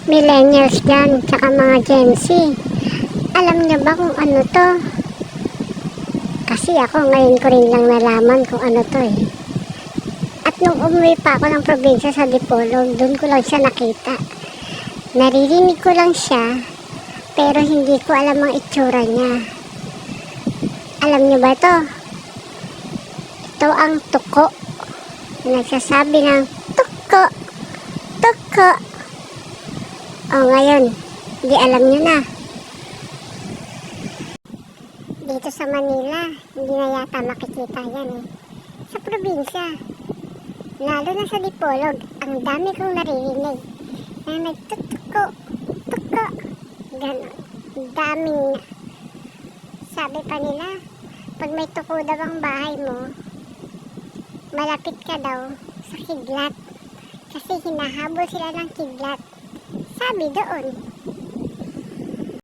millennials dyan, tsaka mga Gen Z. Alam niyo ba kung ano to? Kasi ako ngayon ko rin lang nalaman kung ano to eh. At nung umuwi pa ako ng probinsya sa Dipolog, doon ko lang siya nakita. Naririnig ko lang siya, pero hindi ko alam ang itsura niya. Alam niyo ba to? Ito ang tuko. Nagsasabi ng tuko, tuko. O ngayon, hindi alam niyo na. Dito sa Manila, hindi na yata makikita yan eh. Sa probinsya, lalo na sa Dipolog, ang dami kong naririnig na nagtutuko, tuko, gano'n. Daming sabi pa nila, pag may tuko daw ang bahay mo, malapit ka daw sa kidlat. Kasi hinahabol sila ng kidlat. Sabi doon.